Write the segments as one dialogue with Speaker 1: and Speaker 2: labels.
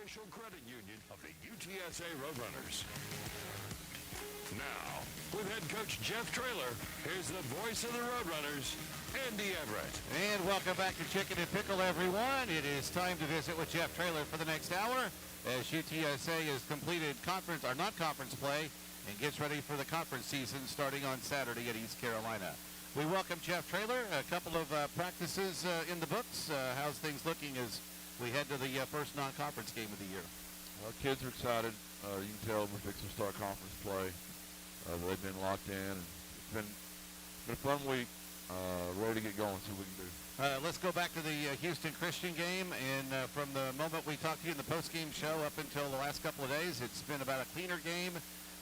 Speaker 1: official credit union of the UTSA Roadrunners. Now, with head coach Jeff Traylor, here's the voice of the Roadrunners, Andy Everett.
Speaker 2: And welcome back to Chicken and Pickle, everyone. It is time to visit with Jeff Traylor for the next hour as UTSA has completed conference or non-conference play and gets ready for the conference season starting on Saturday at East Carolina. We welcome Jeff Traylor. A couple of practices in the books. How's things looking as we head to the first non-conference game of the year?
Speaker 3: Well, kids are excited. You can tell we're fixing to start conference play. They've been locked in. It's been a fun week. Ready to get going, see what we can do.
Speaker 2: Let's go back to the Houston Christian game, and from the moment we talked to you in the post-game show up until the last couple of days, it's been about a cleaner game,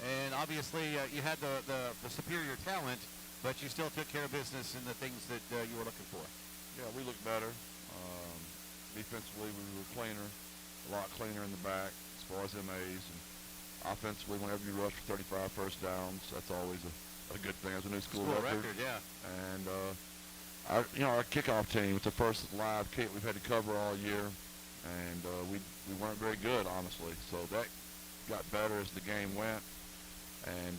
Speaker 2: and obviously you had the superior talent, but you still took care of business in the things that you were looking for.
Speaker 3: Yeah, we looked better. Defensively, we were cleaner, a lot cleaner in the back as far as MAs, and offensively, whenever you rush for 35 first downs, that's always a good thing. It's a new school record.
Speaker 2: Yeah.
Speaker 3: And our kickoff team, it's the first live kick we've had to cover all year, and we weren't very good, honestly. So that got better as the game went, and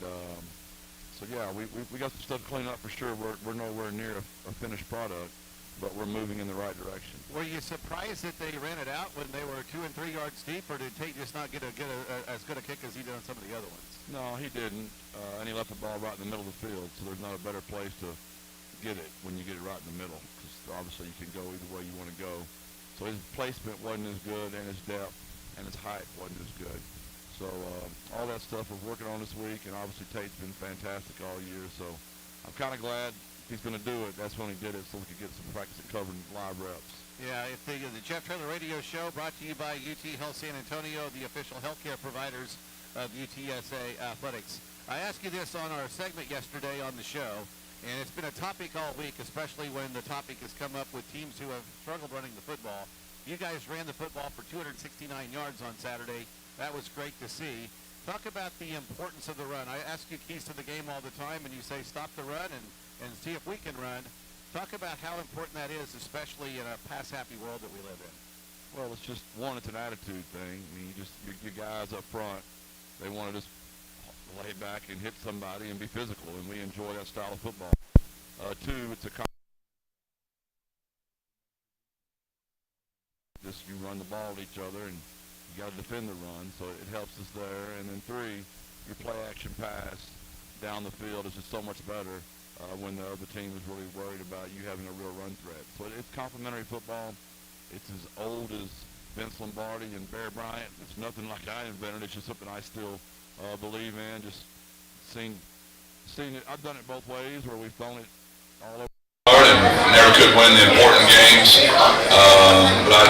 Speaker 3: so yeah, we got some stuff to clean up for sure. We're nowhere near a finished product, but we're moving in the right direction.
Speaker 2: Were you surprised that they ran it out when they were 2 and 3 yards deep, or did Tate just not get as good a kick as he did on some of the other ones?
Speaker 3: No, he didn't, and he left the ball right in the middle of the field, so there's not a better place to get it when you get it right in the middle, because obviously you can go either way you want to go. So his placement wasn't as good, and his depth and his height wasn't as good. So all that stuff we're working on this week, and obviously Tate's been fantastic all year, so I'm kind of glad he's going to do it. That's when he did it, so we could get some practice at covering live reps.
Speaker 2: Yeah, it's the Jeff Traylor Radio Show brought to you by UT Health San Antonio, the official healthcare providers of UTSA Athletics. I asked you this on our segment yesterday on the show, and it's been a topic all week, especially when the topic has come up with teams who have struggled running the football. You guys ran the football for 269 yards on Saturday. That was great to see. Talk about the importance of the run. I ask you keys to the game all the time, and you say stop the run and see if we can run. Talk about how important that is, especially in a pass-happy world that we live in.
Speaker 3: Well, it's just, one, it's an attitude thing. I mean, your guys up front, they want to just lay back and hit somebody and be physical, and we enjoy that style of football. Two, it's just you run the ball at each other, and you got to defend the run, so it helps us there. And then three, your play-action pass down the field is just so much better when the other team is really worried about you having a real run threat. So it's complementary football. It's as old as Vince Lombardi and Bear Bryant. It's nothing like I invented. It's just something I still believe in. Just seeing it. I've done it both ways where we've thrown it all over.
Speaker 4: And never could win the important games, but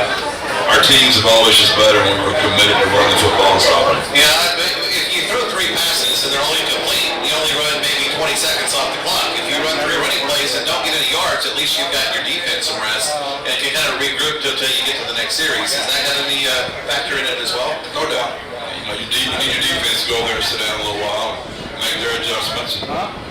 Speaker 4: our teams have always just better when we're committed to running the football and stopping it.
Speaker 5: Yeah, but if you throw 3 passes and they're only complete, you only run maybe 20 seconds off the clock. If you run 3 running plays and don't get any yards, at least you've got your defense some rest, and you kind of regroup until you get to the next series. Is that going to be a factor in it as well?
Speaker 4: No doubt. You need your defense to go over there and sit down a little while, make their adjustments, and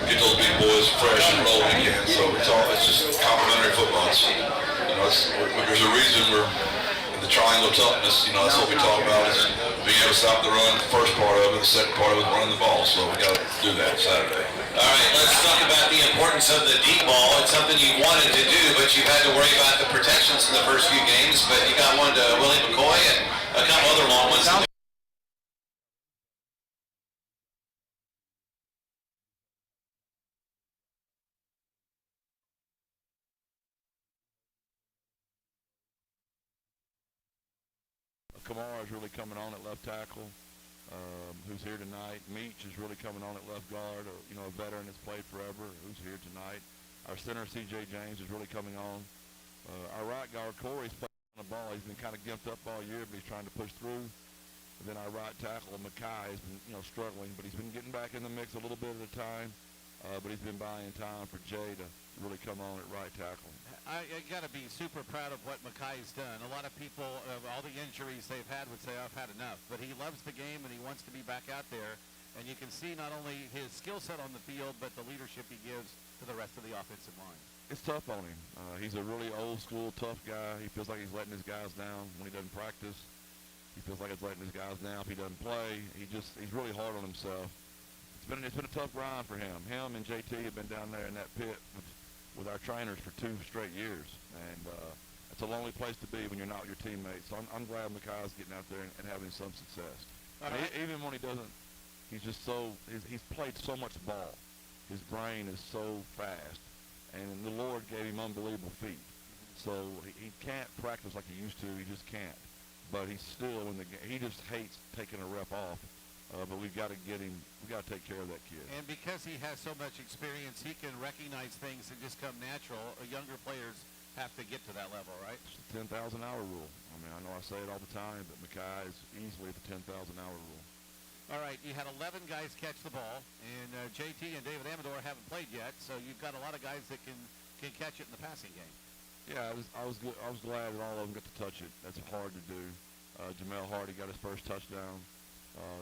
Speaker 4: get those big boys fresh and rolling again. So it's just complimentary football. There's a reason we're in the triangle toughness. That's what we talk about, is being able to stop the run, the first part of it, the second part of it, running the ball. So we got to do that Saturday.
Speaker 5: All right, let's talk about the importance of the deep ball. It's something you wanted to do, but you've had to worry about the protections in the first few games. But you got one to Willie McCoy and a couple other long ones.
Speaker 3: Kamara is really coming on at left tackle, who's here tonight. Meach is really coming on at left guard, a veteran that's played forever, who's here tonight. Our center, C.J. James, is really coming on. Our right guard, Corey's playing on the ball. He's been kind of gimped up all year, but he's trying to push through. And then our right tackle, Mackay, has been, struggling, but he's been getting back in the mix a little bit at a time. But he's been buying time for Jay to really come on at right tackle.
Speaker 2: I got to be super proud of what Mackay's done. A lot of people, all the injuries they've had, would say, I've had enough. But he loves the game, and he wants to be back out there. And you can see not only his skill set on the field, but the leadership he gives to the rest of the offensive line.
Speaker 3: It's tough on him. He's a really old-school, tough guy. He feels like he's letting his guys down when he doesn't practice. He feels like it's letting his guys down if he doesn't play. He's really hard on himself. It's been a tough grind for him. Him and JT have been down there in that pit with our trainers for 2 straight years, and it's a lonely place to be when you're not with your teammates. So I'm glad Makai's getting out there and having some success. Even when he doesn't, he's just he's played so much ball. His brain is so fast, and the Lord gave him unbelievable feet. So he can't practice like he used to. He just can't. But he's still in the game. He just hates taking a rep off. But we've got to get him. We've got to take care of that kid.
Speaker 2: And because he has so much experience, he can recognize things that just come natural. Younger players have to get to that level, right?
Speaker 3: It's the 10,000-hour rule. I mean, I know I say it all the time, but Makai is easily at the 10,000-hour rule.
Speaker 2: All right, you had 11 guys catch the ball, and JT and David Amador haven't played yet, so you've got a lot of guys that can catch it in the passing game.
Speaker 3: Yeah, I was glad that all of them got to touch it. That's hard to do. Jamel Hardy got his first touchdown.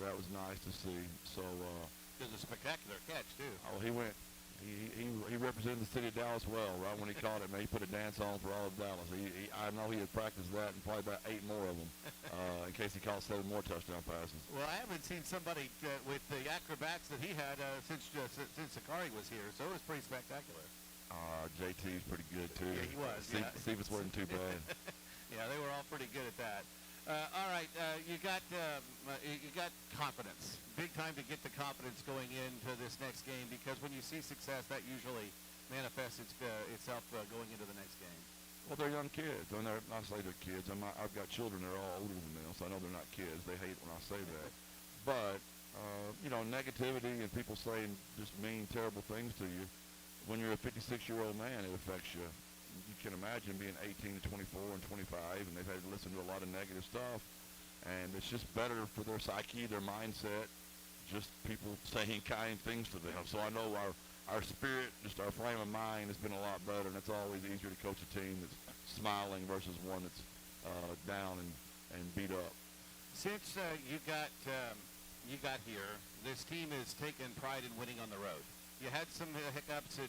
Speaker 3: That was nice to see. So
Speaker 2: it was a spectacular catch too.
Speaker 3: Oh, he went. He represented the city of Dallas well. Right when he caught it, man, he put a dance on for all of Dallas. I know he had practiced that and probably about 8 more of them in case he caught 7 more touchdown passes.
Speaker 2: Well, I haven't seen somebody with the acrobats that he had since Sakari was here, so it was pretty spectacular.
Speaker 3: JT's pretty good too.
Speaker 2: Yeah, he was.
Speaker 3: Stevens wasn't too bad.
Speaker 2: Yeah, they were all pretty good at that. All right, you got confidence. Big time to get the confidence going into this next game, because when you see success, that usually manifests itself going into the next game.
Speaker 3: Well, they're young kids. I mean, I say they're kids. I've got children that are all older than them, so I know they're not kids. They hate when I say that. But negativity and people saying just mean, terrible things to you. When you're a 56-year-old man, it affects you. You can imagine being 18 to 24 and 25, and they've had to listen to a lot of negative stuff. And it's just better for their psyche, their mindset, just people saying kind things to them. So I know our spirit, just our frame of mind has been a lot better, and it's always easier to coach a team that's smiling versus one that's down and beat up.
Speaker 2: Since you got here, this team has taken pride in winning on the road. You had some hiccups at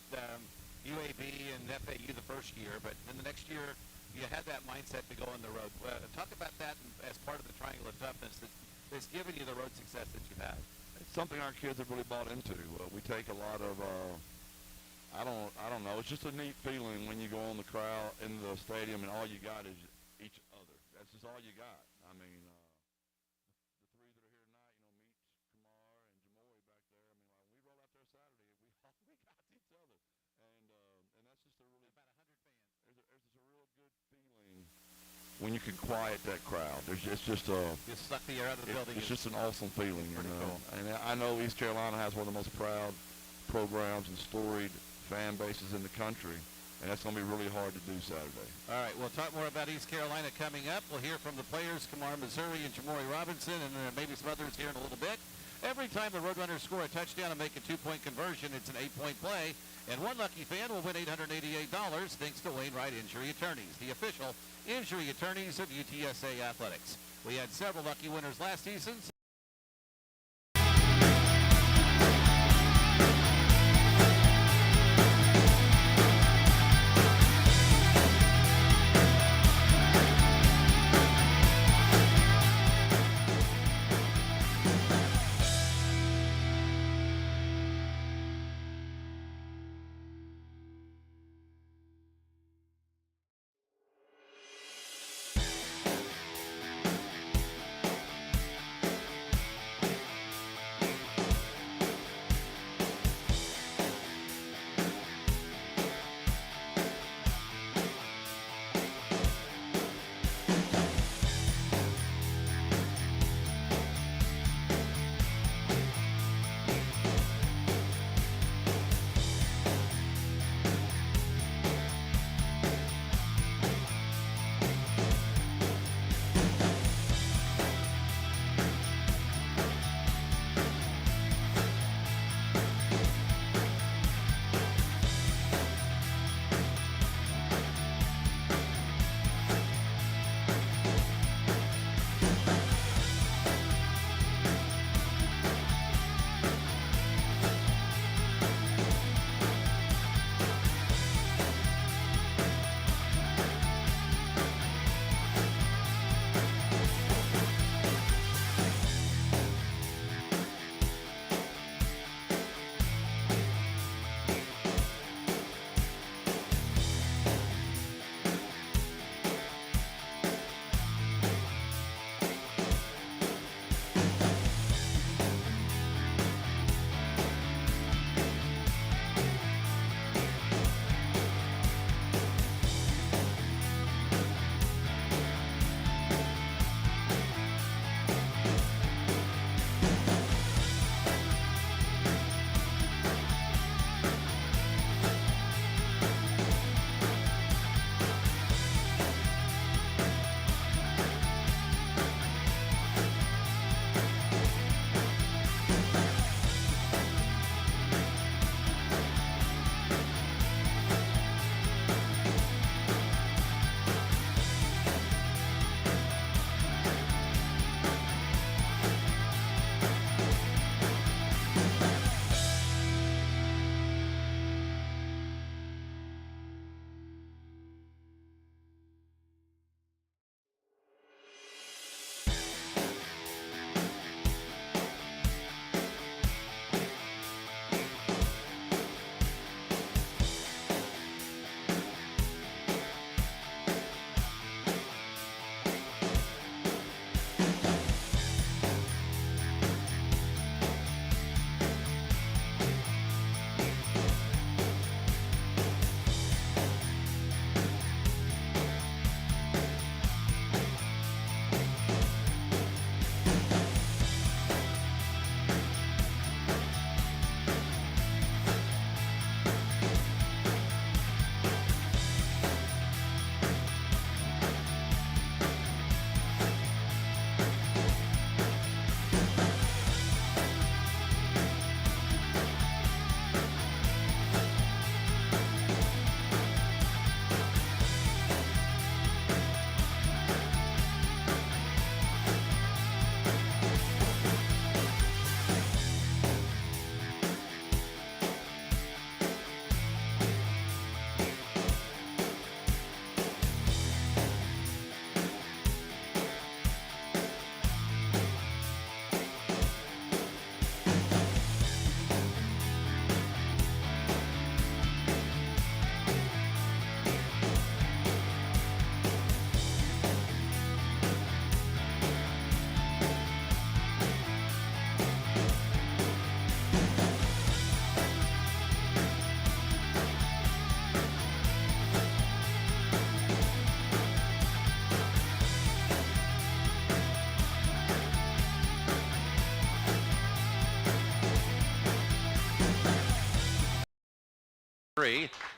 Speaker 2: UAB and FAU the first year, but then the next year you had that mindset to go on the road. Talk about that as part of the triangle of toughness that's given you the road success that you've had.
Speaker 3: It's something our kids have really bought into. We take a lot of, I don't know, it's just a neat feeling when you go on the crowd in the stadium and all you got is each other. That's just all you got. I mean, the 3 that are here tonight, Meach, Kamar, and Jamori back there. I mean, when we roll out there Saturday, we got each other. And that's just a really,
Speaker 2: about 100 fans.
Speaker 3: There's just a real good feeling when you can quiet that crowd. It's just a...
Speaker 2: You suck the air out of the building.
Speaker 3: It's just an awesome feeling,
Speaker 2: cool.
Speaker 3: And I know East Carolina has one of the most proud programs and storied fan bases in the country, and that's going to be really hard to do Saturday.
Speaker 2: All right, we'll talk more about East Carolina coming up. We'll hear from the players, Kamar Missouri and Jamori Robinson, and maybe some others here in a little bit. Every time the Roadrunners score a touchdown and make a 2-point conversion, it's an 8-point play. And one lucky fan will win $888 thanks to Wainwright Injury Attorneys, the official injury attorneys of UTSA Athletics. We had several lucky winners last season.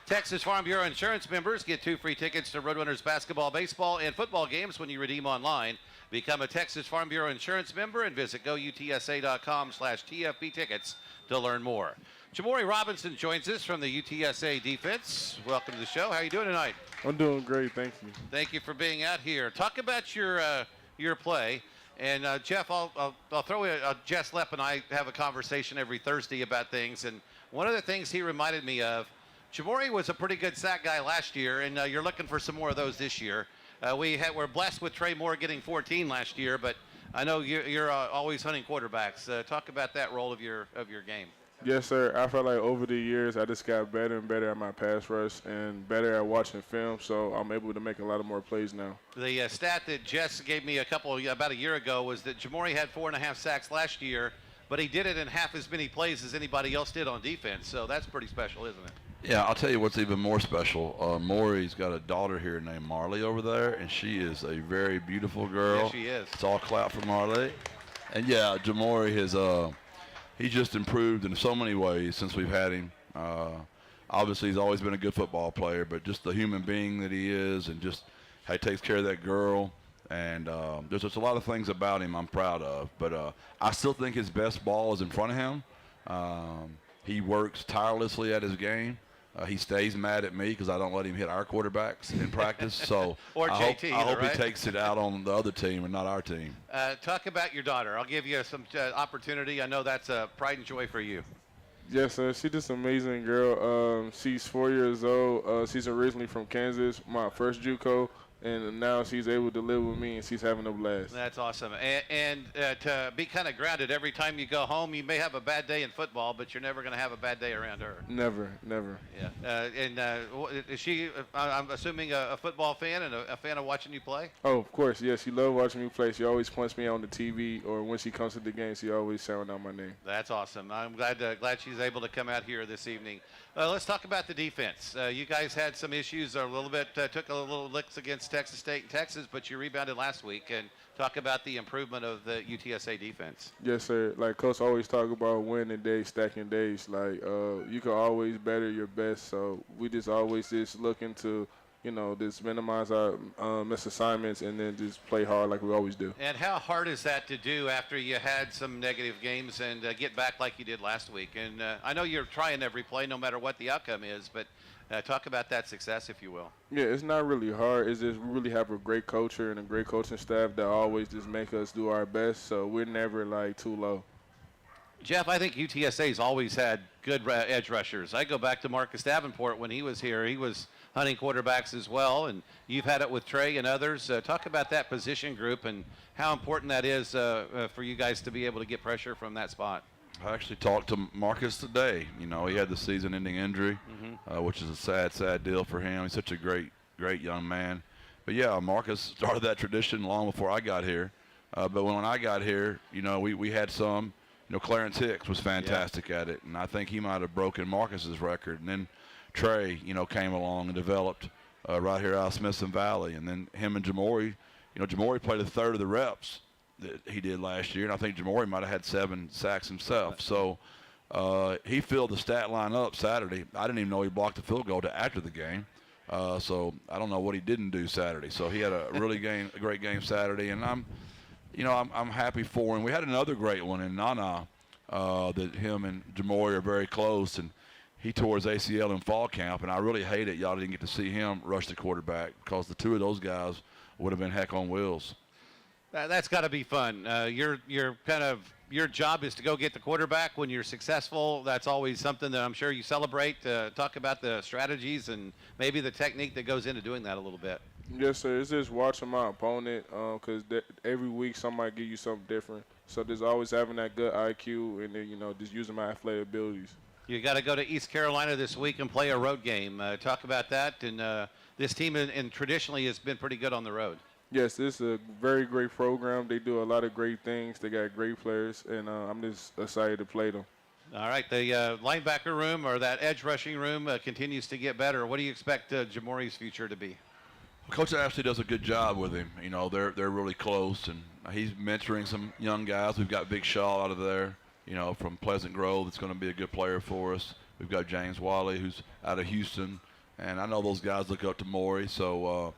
Speaker 2: Texas Farm Bureau Insurance members get 2 free tickets to Roadrunners basketball, baseball, and football games when you redeem online. Become a Texas Farm Bureau Insurance member and visit goutsa.com/TFB tickets to learn more. Jamori Robinson joins us from the UTSA defense. Welcome to the show. How are you doing tonight?
Speaker 6: I'm doing great, thank you.
Speaker 2: Thank you for being out here. Talk about your play. And Jeff, I'll throw in. Jess Lepp and I have a conversation every Thursday about things. And one of the things he reminded me of, Jamori was a pretty good sack guy last year, and you're looking for some more of those this year. We're blessed with Trey Moore getting 14 last year, but I know you're always hunting quarterbacks. Talk about that role of your game.
Speaker 6: Yes, sir. I felt like over the years I just got better and better at my pass rush and better at watching film, so I'm able to make a lot of more plays now.
Speaker 2: The stat that Jess gave me about a year ago was that Jamori had 4.5 sacks last year, but he did it in half as many plays as anybody else did on defense, so that's pretty special, isn't it?
Speaker 3: Yeah, I'll tell you what's even more special. Maury's got a daughter here named Marley over there, and she is a very beautiful girl.
Speaker 2: Yeah, she is.
Speaker 3: It's all clap for Marley. And yeah, Jamori has he's just improved in so many ways since we've had him. Obviously, he's always been a good football player, but just the human being that he is, and just how he takes care of that girl. And there's just a lot of things about him I'm proud of. But I still think his best ball is in front of him. He works tirelessly at his game. He stays mad at me because I don't let him hit our quarterbacks in practice. So
Speaker 2: or
Speaker 3: I
Speaker 2: JT,
Speaker 3: hope
Speaker 2: right?
Speaker 3: he takes it out on the other team and not our team.
Speaker 2: Talk about your daughter. I'll give you some opportunity. I know that's a pride and joy for you.
Speaker 6: Yes, sir. She's just an amazing girl. She's 4 years old. She's originally from Kansas, my first JUCO. And now she's able to live with me, and she's having a blast.
Speaker 2: That's awesome. And to be kind of grounded every time you go home, you may have a bad day in football, but you're never going to have a bad day around her.
Speaker 6: Never, never.
Speaker 2: Yeah. Is she, I'm assuming, a football fan and a fan of watching you play?
Speaker 6: Oh, of course, yes. She loves watching me play. She always points me on the TV, or when she comes to the game, she always shouting out my name.
Speaker 2: That's awesome. I'm glad she's able to come out here this evening. Let's talk about the defense. You guys had some issues a little bit, took a little licks against Texas State and Texas, but you rebounded last week. And talk about the improvement of the UTSA defense.
Speaker 6: Yes, sir. Like Coach always talk about winning days, stacking days. Like you can always better your best. So we just always just looking to, just minimize our missed assignments and then just play hard like we always do.
Speaker 2: And how hard is that to do after you had some negative games and get back like you did last week? And I know you're trying every play no matter what the outcome is, but talk about that success, if you will.
Speaker 6: Yeah, it's not really hard. It's just we really have a great culture and a great coaching staff that always just make us do our best, so we're never, too low.
Speaker 2: Jeff, I think UTSA's always had good edge rushers. I go back to Marcus Davenport when he was here. He was hunting quarterbacks as well, and you've had it with Trey and others. Talk about that position group and how important that is for you guys to be able to get pressure from that spot.
Speaker 3: I actually talked to Marcus today. He had the season-ending injury, which is a sad, sad deal for him. He's such a great, great young man. But, yeah, Marcus started that tradition long before I got here. But when I got here, we had some. Clarence Hicks was fantastic at it, and I think he might have broken Marcus's record. And then Trey, came along and developed right here out of Smithson Valley. And then him and Jamori, Jamori played a third of the reps that he did last year, and I think Jamori might have had 7 sacks himself. So he filled the stat line up Saturday. I didn't even know he blocked a field goal to after the game. So I don't know what he didn't do Saturday. So he had a great game Saturday, and I'm happy for him. We had another great one in Nana that him and Jamori are very close, and he tore his ACL in fall camp, and I really hate it y'all didn't get to see him rush the quarterback because the two of those guys would have been heck on wheels.
Speaker 2: That's got to be fun. Your job is to go get the quarterback when you're successful. That's always something that I'm sure you celebrate. Talk about the strategies and maybe the technique that goes into doing that a little bit.
Speaker 6: Yes, sir. It's just watching my opponent because every week somebody give you something different. So there's always having that good IQ and then, just using my athletic abilities.
Speaker 2: You got to go to East Carolina this week and play a road game. Talk about that. And this team and traditionally has been pretty good on the road.
Speaker 6: Yes, this is a very great program. They do a lot of great things. They got great players, and I'm just excited to play them.
Speaker 2: All right, the linebacker room or that edge rushing room continues to get better. What do you expect Jamori's future to be?
Speaker 3: Coach Ashley does a good job with him. They're really close, and he's mentoring some young guys. We've got Big Shaw out of there, from Pleasant Grove. That's going to be a good player for us. We've got James Wally, who's out of Houston, and I know those guys look up to Maury, so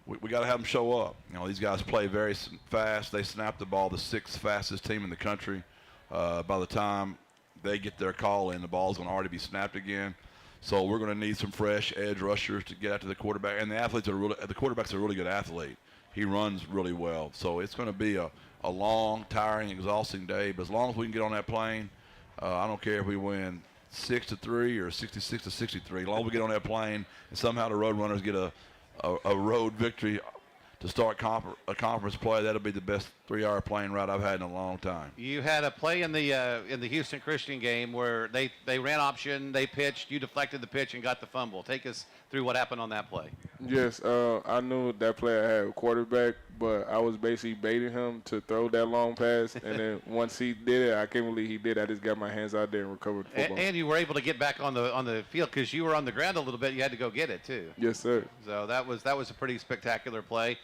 Speaker 3: we got to have them show up. You know, these guys play very fast. They snap the ball, the 6th fastest team in the country. By the time they get their call in, the ball's going to already be snapped again. So we're going to need some fresh edge rushers to get after the quarterback. And the quarterback's a really good athlete. He runs really well. So it's going to be a long, tiring, exhausting day. But as long as we can get on that plane, I don't care if we win 6-3 or 66-63. As long as we get on that plane and somehow the Roadrunners get a road victory to start a conference play, that'll be the best 3-hour plane ride I've had in a long time.
Speaker 2: You had a play in the Houston Christian game where they ran option, they pitched, you deflected the pitch and got the fumble. Take us through what happened on that play.
Speaker 6: Yes, I knew that player had a quarterback, but I was basically baiting him to throw that long pass, and then once he did it, I can't believe he did. I just got my hands out there and recovered the football.
Speaker 2: And you were able to get back on the field because you were on the ground a little bit. You had to go get it too.
Speaker 6: Yes, sir.
Speaker 2: So that was a pretty spectacular play.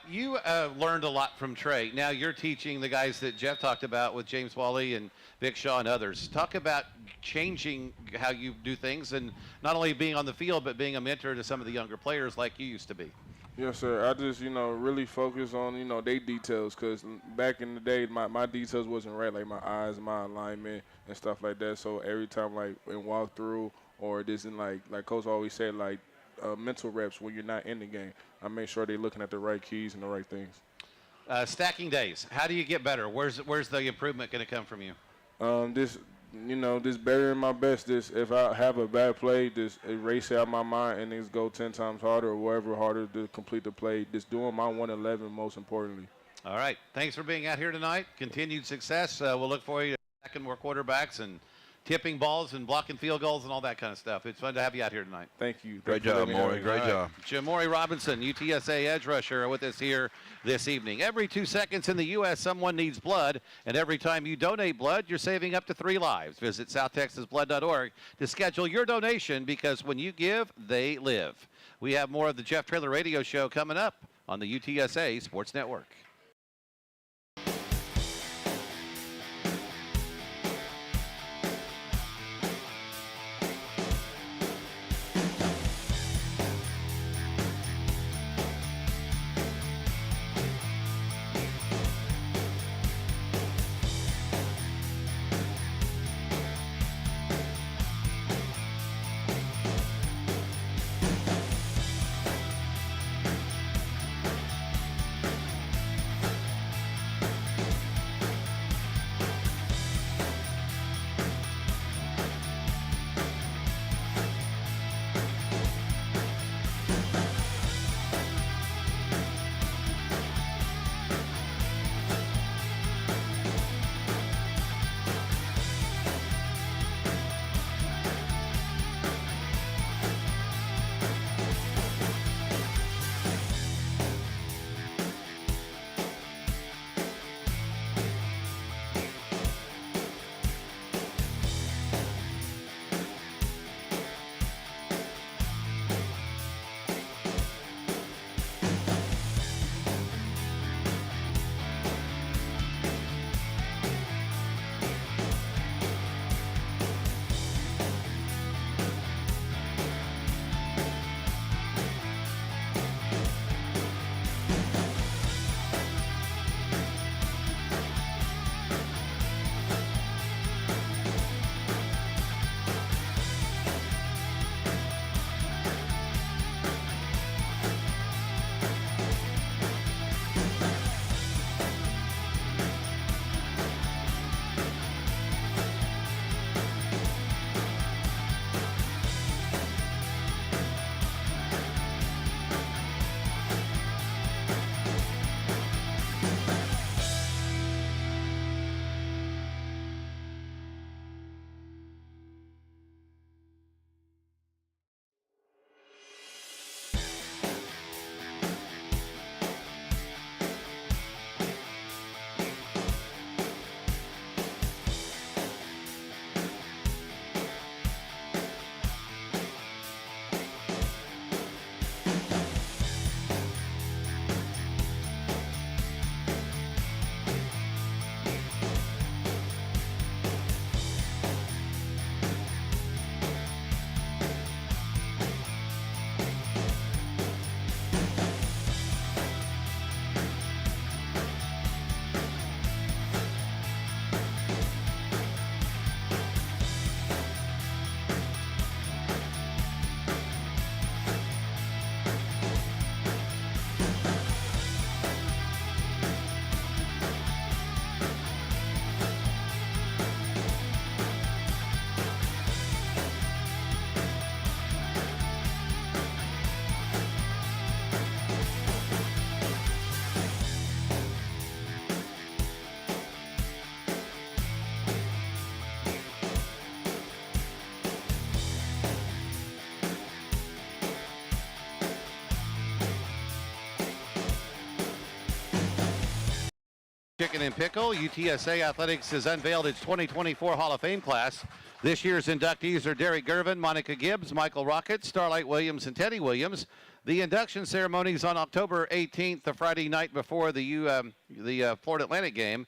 Speaker 2: You learned a lot from Trey. Now you're teaching the guys that Jeff talked about with James Wally and Vic Shaw and others. Talk about changing how you do things and not only being on the field, but being a mentor to some of the younger players like you used to be.
Speaker 6: Yes, sir. I just, really focus on, their details, because back in the day, my details wasn't right, like my eyes, my alignment, and stuff like that. So every time, like, in walkthrough or this, and like Coach always said, like, mental reps when you're not in the game, I make sure they're looking at the right keys and the right things.
Speaker 2: Stacking days. How do you get better? Where's the improvement going to come from you?
Speaker 6: Just bettering my best. If I have a bad play, just erase it out of my mind and just go 10 times harder or whatever harder to complete the play. Just doing my 111 most importantly.
Speaker 2: All right. Thanks for being out here tonight. Continued success. We'll look for you to stacking more quarterbacks and tipping balls and blocking field goals and all that kind of stuff. It's fun to have you out here tonight.
Speaker 6: Thank you.
Speaker 3: Great job, Maury. Great job.
Speaker 2: Jamori Robinson, UTSA edge rusher, with us here this evening. Every 2 seconds in the U.S., someone needs blood, and every time you donate blood, you're saving up to 3 lives. Visit southtexasblood.org to schedule your donation, because when you give, they live. We have more of the Jeff Traylor Radio Show coming up on the UTSA Sports Network. Chicken and Pickle. UTSA Athletics has unveiled its 2024 Hall of Fame class. This year's inductees are Derek Gervin, Monica Gibbs, Michael Rocket, Starlight Williams, and Teddy Williams. The induction ceremony is on October 18th, the Friday night before the Florida Atlantic game.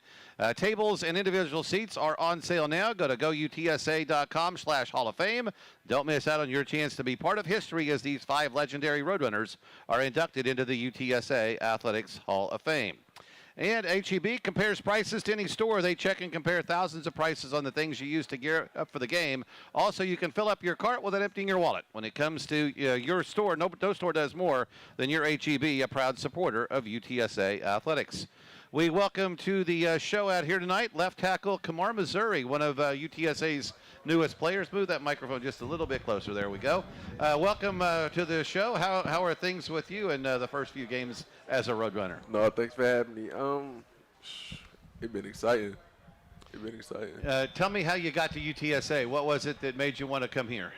Speaker 2: Tables and individual seats are on sale now. Go to goutsa.com/Hall of Fame. Don't miss out on your chance to be part of history as these 5 legendary Roadrunners are inducted into the UTSA Athletics Hall of Fame. And HEB compares prices to any store. They check and compare thousands of prices on the things you use to gear up for the game. Also, you can fill up your cart without emptying your wallet. When it comes to your store, no store does more than your HEB, a proud supporter of UTSA Athletics. We welcome to the show out here tonight left tackle Kamar Missouri, one of UTSA's newest players. Move that microphone just a little bit closer. There we go. Welcome to the show. How are things with you in the first few games as a Roadrunner?
Speaker 7: No, thanks for having me. It's been exciting.
Speaker 2: Tell me how you got to UTSA. What was it that made you want to come here?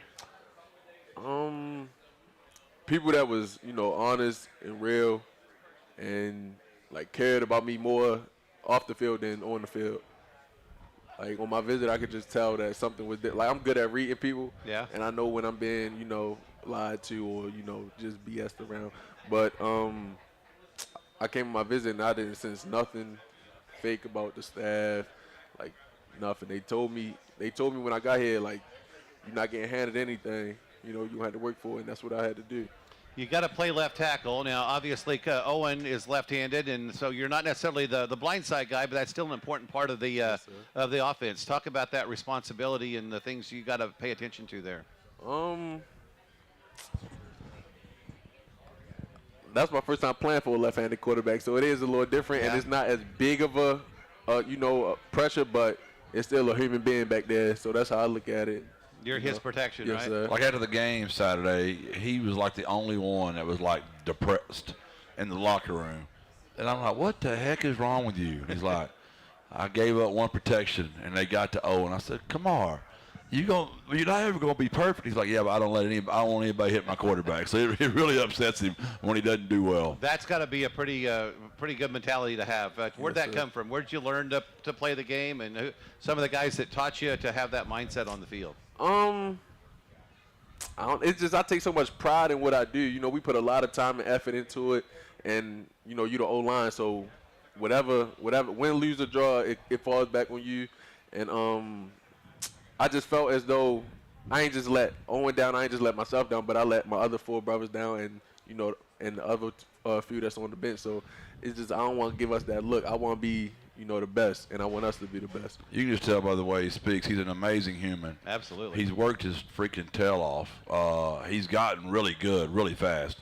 Speaker 7: People that was, honest and real and, cared about me more off the field than on the field. Like, on my visit, I could just tell that something was like, I'm good at reading people.
Speaker 2: Yeah.
Speaker 7: And I know when I'm being, lied to or, just BS'd around. But I came on my visit and I didn't sense nothing fake about the staff, nothing. They told me when I got here, you're not getting handed anything. You had to work for it, and that's what I had to do.
Speaker 2: You got to play left tackle. Now, obviously, Owen is left-handed, and so you're not necessarily the blindside guy, but that's still an important part of the offense. Talk about that responsibility and the things you got to pay attention to there.
Speaker 7: That's my first time playing for a left-handed quarterback, so it is a little different, and it's not as big of a pressure, but it's still a human being back there, so that's how I look at it.
Speaker 2: You're his protection,
Speaker 7: yes,
Speaker 2: right?
Speaker 7: Sir.
Speaker 3: Like after the game Saturday, he was like the only one that was depressed in the locker room. And I'm like, what the heck is wrong with you? And he's like, I gave up one protection and they got to O. And I said, come on. You're not ever going to be perfect. He's like, yeah, but I don't want anybody hit my quarterback. So it really upsets him when he doesn't do well.
Speaker 2: That's got to be a pretty good mentality to have. Where'd that come from? Where'd you learn to play the game, and some of the guys that taught you to have that mindset on the field?
Speaker 7: I take so much pride in what I do. We put a lot of time and effort into it, and you're the O-line, so whatever, win, lose, or draw, it falls back on you. And I just felt as though I ain't just let Owen down, I ain't just let myself down, but I let my other 4 brothers down, and and the other few that's on the bench. So it's just I don't want to give us that look. I want to be the best, and I want us to be the best.
Speaker 3: You can just tell by the way he speaks. He's an amazing human.
Speaker 2: Absolutely.
Speaker 3: He's worked his freaking tail off. He's gotten really good, really fast,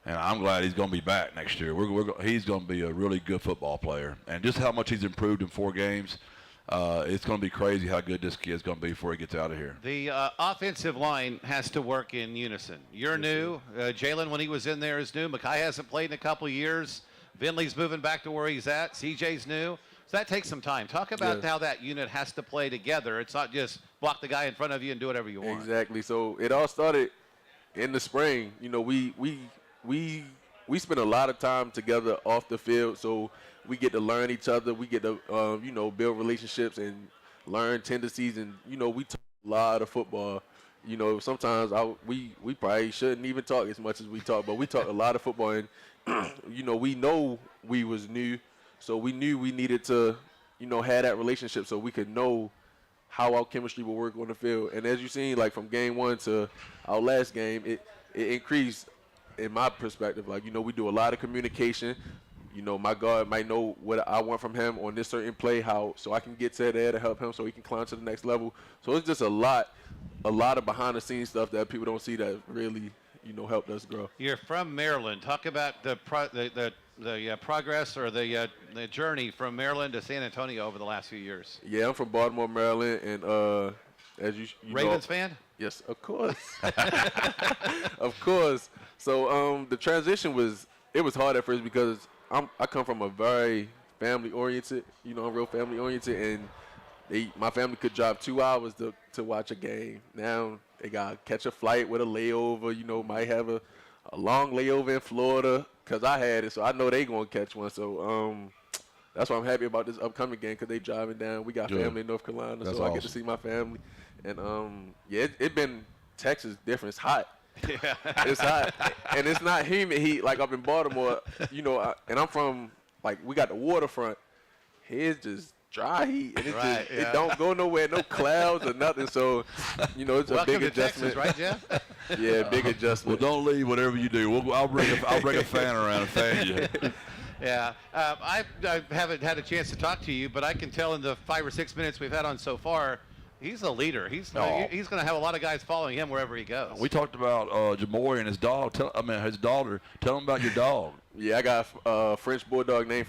Speaker 3: and I'm glad he's going to be back next year. He's going to be a really good football player, and just how much he's improved in 4 games, it's going to be crazy how good this kid's going to be before he gets out of here.
Speaker 2: The offensive line has to work in unison. You're new. Jalen, when he was in there, is new. Makai hasn't played in a couple years. Vinley's moving back to where he's at. CJ's new. So that takes some time. Talk about how that unit has to play together. It's not just block the guy in front of you and do whatever you want.
Speaker 7: Exactly. So it all started in the spring. We spend a lot of time together off the field, so we get to learn each other. We get to build relationships and learn tendencies, and we talk a lot of football. Sometimes we probably shouldn't even talk as much as we talk, but we talk a lot of football, and we know we was new. So we knew we needed to, have that relationship so we could know how our chemistry will work on the field. And as you've seen, from game 1 to our last game, it increased in my perspective. We do a lot of communication. My guard might know what I want from him on this certain play, so I can get to there to help him so he can climb to the next level. So it's just a lot of behind-the-scenes stuff that people don't see that really, helped us grow.
Speaker 2: You're from Maryland. Talk about the progress or the journey from Maryland to San Antonio over the last few years.
Speaker 7: Yeah, I'm from Baltimore, Maryland, and as you
Speaker 2: Ravens fan?
Speaker 7: Yes, of course. Of course. So the transition was hard at first because I come from a very family-oriented, I'm real family-oriented, and my family could drive 2 hours to watch a game. Now they got to catch a flight with a layover, might have a long layover in Florida because I had it, so I know they going to catch one. So that's why I'm happy about this upcoming game because they driving down. We got
Speaker 3: Good.
Speaker 7: family in North Carolina,
Speaker 3: That's
Speaker 7: so I get to
Speaker 3: awesome.
Speaker 7: see my family. And yeah, it been Texas different. It's hot.
Speaker 2: Yeah.
Speaker 7: It's hot, and it's not humid heat like up in Baltimore. And I'm from we got the waterfront. Here's just dry heat, and
Speaker 2: Right, yeah.
Speaker 7: it don't go nowhere, no clouds or nothing. So, it's a
Speaker 2: Welcome
Speaker 7: big
Speaker 2: to
Speaker 7: adjustment,
Speaker 2: Texas, right, Jeff?
Speaker 7: Yeah, big
Speaker 3: Well,
Speaker 7: adjustment.
Speaker 3: don't leave whatever you do. I'll bring a fan around and fan you.
Speaker 2: Yeah, I haven't had a chance to talk to you, but I can tell in the 5 or 6 minutes we've had on so far, he's a leader. He's going to have a lot of guys following him wherever he goes.
Speaker 3: We talked about Jamori and his dog. His daughter. Tell him about your dog.
Speaker 7: Yeah, I got a French bulldog named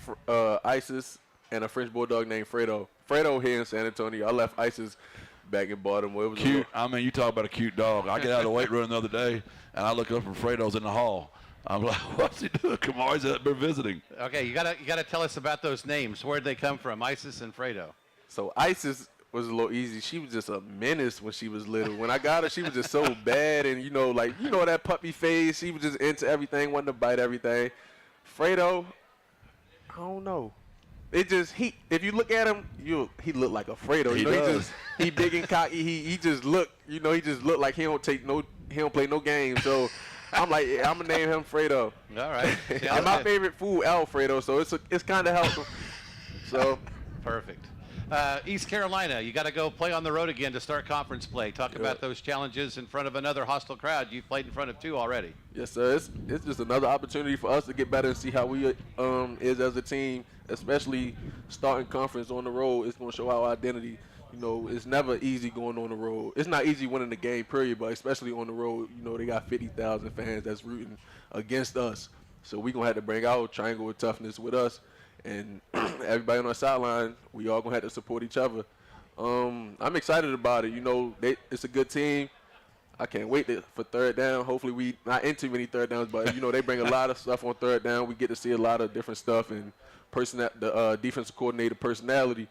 Speaker 7: Isis and a French bulldog named Fredo. Fredo here in San Antonio. I left Isis back in Baltimore. It was
Speaker 3: Cute. You talk about a cute dog. I get out of the weight room the other day, and I look up and Fredo's in the hall. I'm like, what's he doing? Kamari's been visiting.
Speaker 2: Okay, you gotta tell us about those names. Where'd they come from, Isis and Fredo?
Speaker 7: So Isis was a little easy. She was just a menace when she was little. When I got her, she was just so bad, and that puppy face. She was just into everything, wanted to bite everything. Fredo, I don't know. It just if you look at him, he look like a Fredo.
Speaker 3: He does.
Speaker 7: He big and cocky. He just look like he don't play no games. So I'm like, I'm gonna name him Fredo.
Speaker 2: All right.
Speaker 7: And my favorite food, Alfredo. So it's kind of helpful. So
Speaker 2: Perfect. East Carolina, you got to go play on the road again to start conference play. Talk about those challenges in front of another hostile crowd. You've played in front of 2 already.
Speaker 7: yes, sir. It's just another opportunity for us to get better and see how we is as a team, especially starting conference on the road. It's going to show our identity. It's never easy going on the road. It's not easy winning the game, period, but especially on the road, they got 50,000 fans that's rooting against us. So we're going to have to bring our triangle of toughness with us. And everybody on our sideline, we all going to have to support each other. I'm excited about it. It's a good team. I can't wait for third down. Hopefully we not in too many third downs, but, they bring a lot of stuff on third down. We get to see a lot of different stuff and the defensive coordinator personality.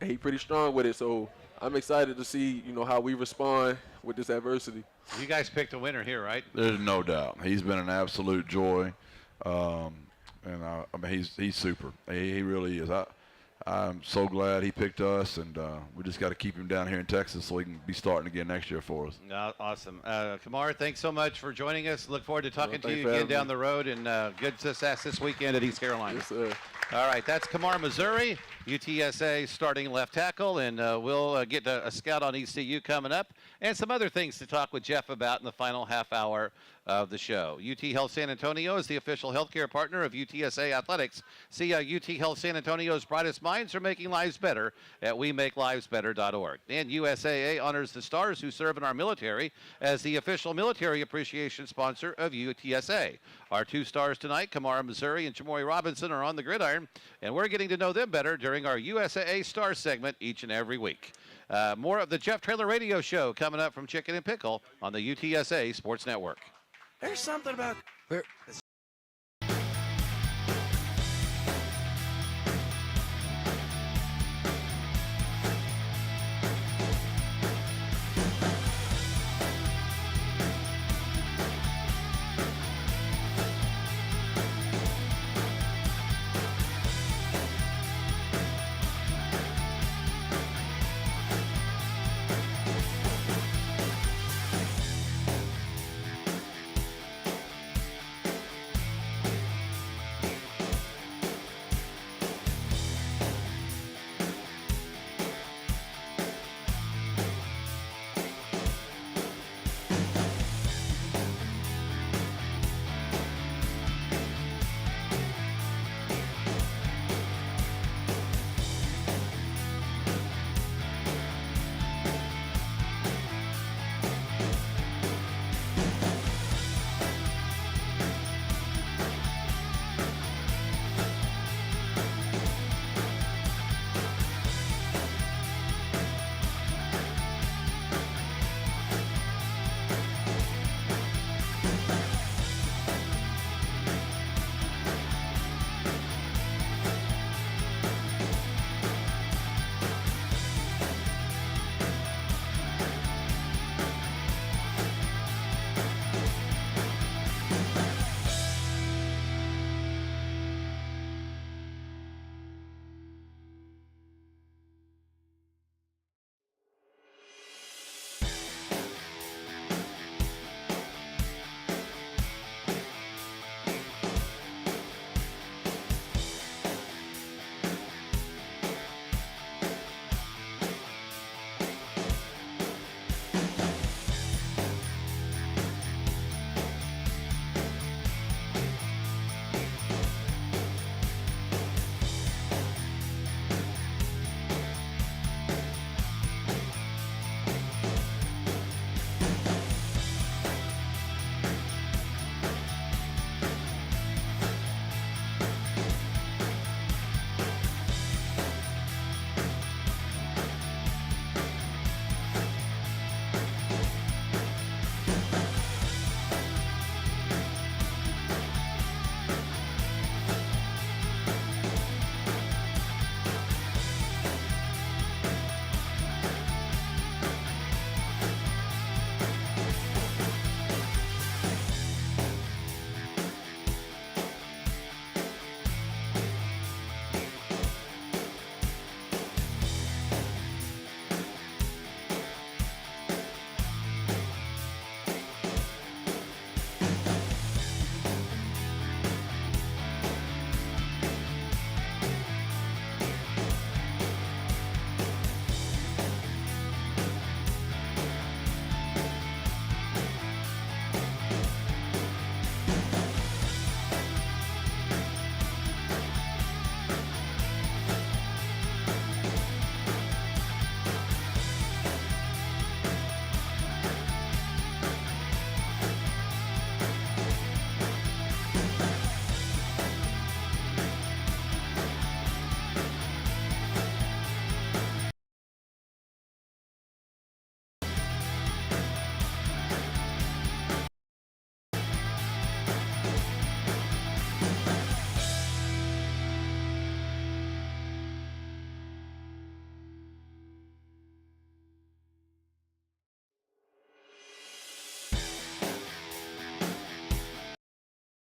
Speaker 7: And he's pretty strong with it, so I'm excited to see, how we respond with this adversity.
Speaker 2: You guys picked a winner here, right?
Speaker 3: There's no doubt. He's been an absolute joy, he's super. He really is. I'm so glad he picked us, and we just got to keep him down here in Texas so he can be starting again next year for us.
Speaker 2: Awesome. Kamar, thanks so much for joining us. Look forward to talking to
Speaker 7: thanks
Speaker 2: you
Speaker 7: for
Speaker 2: again
Speaker 7: having
Speaker 2: down
Speaker 7: me.
Speaker 2: the road, and good success this weekend at East Carolina.
Speaker 7: Yes, sir.
Speaker 2: All right, that's Kamar, Missouri, UTSA starting left tackle, and we'll get a scout on ECU coming up, and some other things to talk with Jeff about in the final half hour of the show. UT Health San Antonio is the official healthcare partner of UTSA Athletics. See UT Health San Antonio's brightest minds are making lives better at WeMakeLivesBetter.org. And USAA honors the stars who serve in our military as the official military appreciation sponsor of UTSA. Our 2 stars tonight, Kamara Missouri and Jamori Robinson, are on the gridiron, and we're getting to know them better during our USAA Star segment each and every week. More of the Jeff Traylor Radio Show coming up from Chicken and Pickle on the UTSA Sports Network.
Speaker 8: There's something about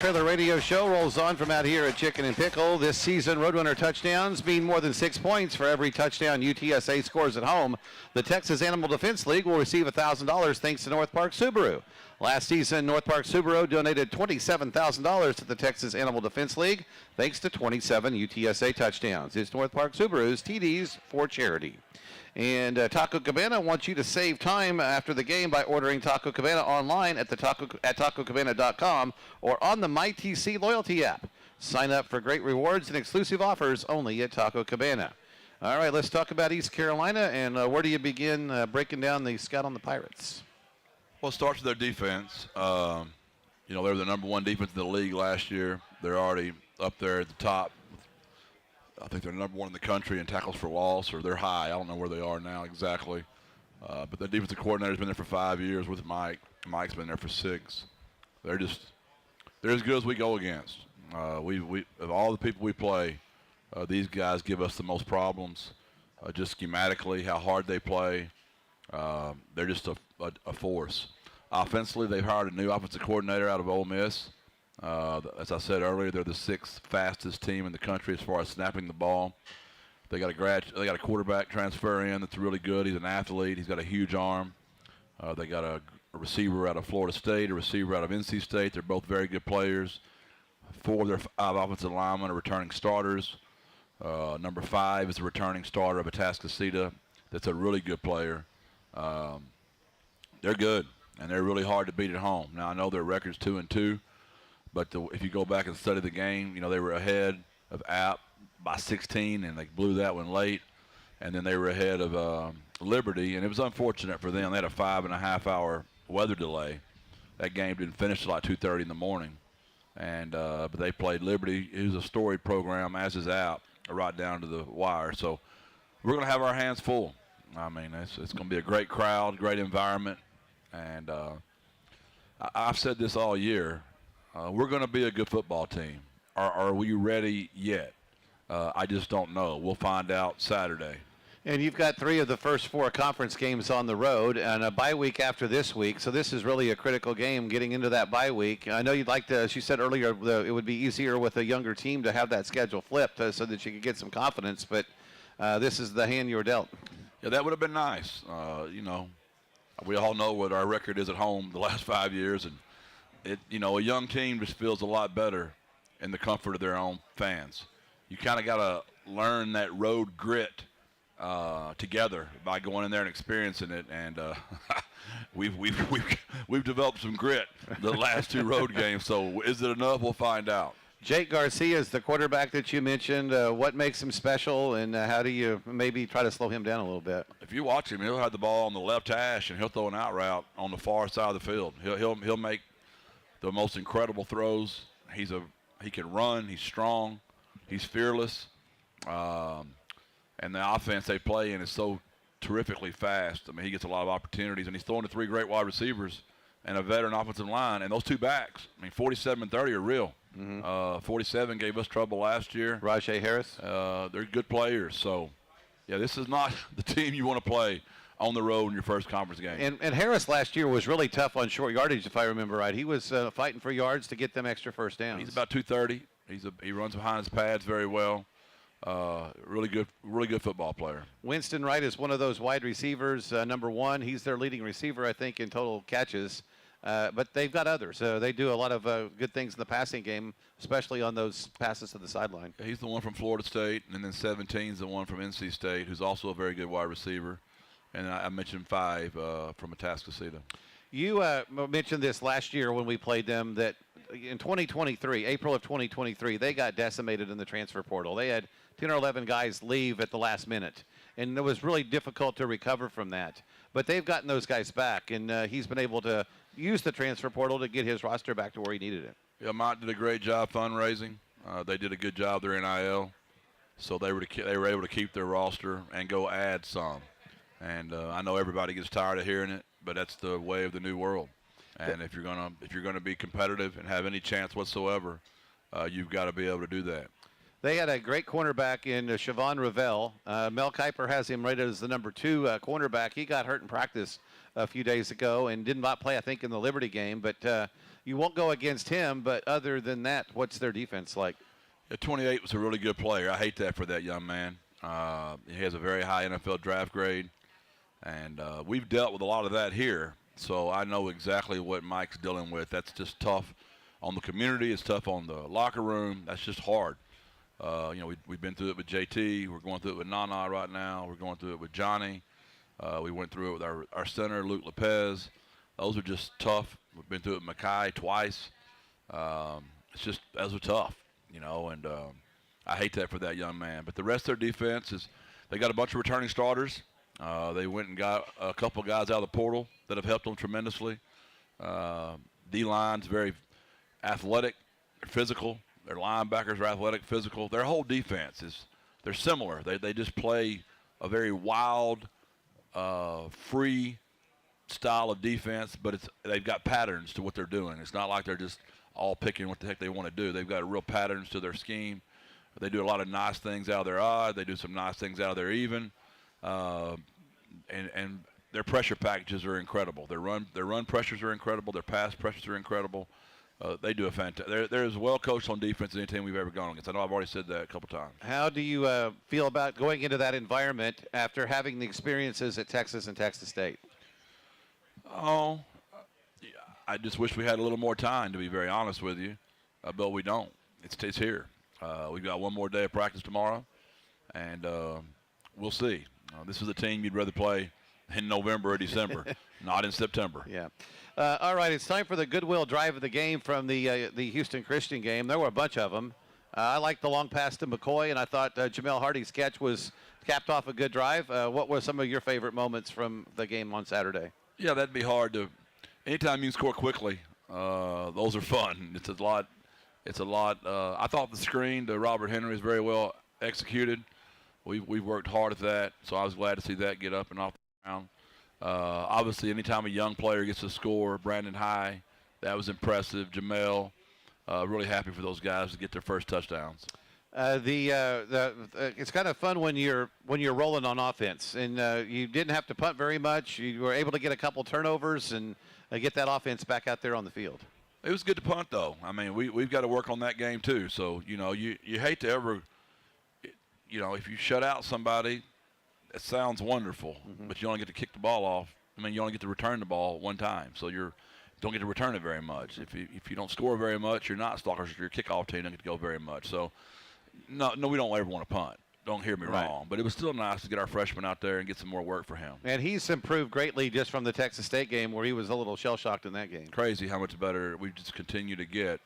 Speaker 2: Traylor Radio Show rolls on from out here at Chicken and Pickle. This season, Roadrunner touchdowns mean more than 6 points for every touchdown UTSA scores at home. The Texas Animal Defense League will receive $1,000 thanks to North Park Subaru. Last season, North Park Subaru donated $27,000 to the Texas Animal Defense League thanks to 27 UTSA touchdowns. It's North Park Subaru's TDs for charity. And Taco Cabana wants you to save time after the game by ordering Taco Cabana online at tacocabana.com or on the MyTC loyalty app. Sign up for great rewards and exclusive offers only at Taco Cabana. All right, let's talk about East Carolina, and where do you begin breaking down the scout on the Pirates?
Speaker 3: Well, it starts with their defense. They were the number one defense in the league last year. They're already up there at the top. I think they're number one in the country in tackles for loss, or they're high. I don't know where they are now exactly. But the defensive coordinator's been there for 5 years with Mike. Mike's been there for 6. They're as good as we go against. We of all the people we play, these guys give us the most problems. Just schematically, how hard they play. They're just a force. Offensively, they've hired a new offensive coordinator out of Ole Miss. As I said earlier, they're the 6th fastest team in the country as far as snapping the ball. They got a quarterback transfer in that's really good. He's an athlete. He's got a huge arm. They got a receiver out of Florida State, a receiver out of NC State. They're both very good players. 4 of their 5 offensive linemen are returning starters. Number 5 is a returning starter of Atascocita. That's a really good player. They're good, and they're really hard to beat at home. Now, I know their record's 2-2. But if you go back and study the game, they were ahead of App by 16, and they blew that one late. And then they were ahead of Liberty, and it was unfortunate for them. They had a 5.5-hour weather delay. That game didn't finish till like 2:30 in the morning. And but they played Liberty, who's a storied program, as is App, right down to the wire. So we're going to have our hands full. I mean, it's going to be a great crowd, great environment. And I've said this all year. We're going to be a good football team. Are we ready yet? I just don't know. We'll find out Saturday.
Speaker 2: And you've got 3 of the first 4 conference games on the road and a bye week after this week. So this is really a critical game getting into that bye week. I know you'd like to, as you said earlier, it would be easier with a younger team to have that schedule flipped so that you could get some confidence. But this is the hand you were dealt.
Speaker 3: Yeah, that would have been nice. We all know what our record is at home the last 5 years. And a young team just feels a lot better in the comfort of their own fans. You kind of got to learn that road grit together by going in there and experiencing it. And we've developed some grit the last 2 road games. So is it enough? We'll find out.
Speaker 2: Jake Garcia is the quarterback that you mentioned. What makes him special, and how do you maybe try to slow him down a little bit?
Speaker 3: If you watch him, he'll have the ball on the left hash, and he'll throw an out route on the far side of the field. He'll make the most incredible throws. He can run. He's strong. He's fearless. And the offense they play in is so terrifically fast. I mean, he gets a lot of opportunities, and he's throwing to 3 great wide receivers and a veteran offensive line. And those 2 backs, 47 and 30 are real. Mm-hmm. 47 gave us trouble last year.
Speaker 2: Rajay Harris.
Speaker 3: They're good players. So, yeah, this is not the team you want to play on the road in your first conference game.
Speaker 2: And Harris last year was really tough on short yardage, if I remember right. He was fighting for yards to get them extra first downs.
Speaker 3: He's about 230. He runs behind his pads very well. Really good football player.
Speaker 2: Winston Wright is one of those wide receivers, number 1. He's their leading receiver, I think, in total catches. But they've got others. They do a lot of good things in the passing game, especially on those passes to the sideline.
Speaker 3: He's the one from Florida State, and then 17 is the one from NC State, who's also a very good wide receiver. And I mentioned 5 from Atascocita. You
Speaker 2: mentioned this last year when we played them, that in 2023, April of 2023, they got decimated in the transfer portal. They had 10 or 11 guys leave at the last minute, and it was really difficult to recover from that. But they've gotten those guys back, and he's been able to use the transfer portal to get his roster back to where he needed it.
Speaker 3: Yeah, Mike did a great job fundraising. They did a good job their NIL, so they were able to keep their roster and go add some. And I know everybody gets tired of hearing it, but that's the way of the new world. And if you're gonna be competitive and have any chance whatsoever, you've got to be able to do that.
Speaker 2: They had a great cornerback in Siobhan Ravel. Mel Kiper has him rated as the number 2 cornerback. He got hurt in practice a few days ago and did not play, I think, in the Liberty game. But you won't go against him, but other than that, what's their defense like?
Speaker 3: Yeah, 28 was a really good player. I hate that for that young man. He has a very high NFL draft grade, and we've dealt with a lot of that here, so I know exactly what Mike's dealing with. That's just tough on the community. It's tough on the locker room. That's just hard. We've been through it with JT. We're going through it with Nana right now. We're going through it with Johnny. We went through it with our center, Luke Lopez. Those are just tough. We've been through it with Mackay twice. Those are tough, and I hate that for that young man. But the rest of their defense they got a bunch of returning starters. They went and got a couple guys out of the portal that have helped them tremendously. D-line's very athletic, they're physical. Their linebackers are athletic, physical. Their whole defense they're similar. They just play a very wild, free style of defense, but they've got patterns to what they're doing. It's not like they're just all picking what the heck they want to do. They've got real patterns to their scheme. They do a lot of nice things out of their odd. They do some nice things out of their even, and their pressure packages are incredible. Their run pressures are incredible. Their pass pressures are incredible. They do a fantastic. They're as well coached on defense as any team we've ever gone against. I know I've already said that a couple times.
Speaker 2: How do you feel about going into that environment after having the experiences at Texas and Texas State?
Speaker 3: Oh, I just wish we had a little more time, to be very honest with you, but we don't. It's here. We've got one more day of practice tomorrow, and we'll see. This is a team you'd rather play in November or December, not in September.
Speaker 2: Yeah. All right, it's time for the Goodwill drive of the game from the Houston Christian game. There were a bunch of them. I liked the long pass to McCoy, and I thought Jamel Hardy's catch was capped off a good drive. What were some of your favorite moments from the game on Saturday?
Speaker 3: Yeah, that'd be hard to. Anytime you can score quickly, those are fun. It's a lot. I thought the screen to Robert Henry was very well executed. We've worked hard at that, so I was glad to see that get up and off the ground. Obviously, anytime a young player gets a score, Brandon High, that was impressive. Jamel, really happy for those guys to get their first touchdowns. It's
Speaker 2: kind of fun when you're rolling on offense, and you didn't have to punt very much. You were able to get a couple turnovers and get that offense back out there on the field.
Speaker 3: It was good to punt, though. I mean, we've got to work on that game too. So you hate to ever, if you shut out somebody, it sounds wonderful, but you only get to kick the ball off. I mean, you only get to return the ball one time, so you don't get to return it very much. If you don't score very much, you're not Stalkers. Your kickoff team don't get to go very much. So. No, we don't ever want to punt. Don't hear me wrong. But it was still nice to get our freshman out there and get some more work for him.
Speaker 2: And he's improved greatly just from the Texas State game where he was a little shell-shocked in that game.
Speaker 3: Crazy how much better we just continue to get.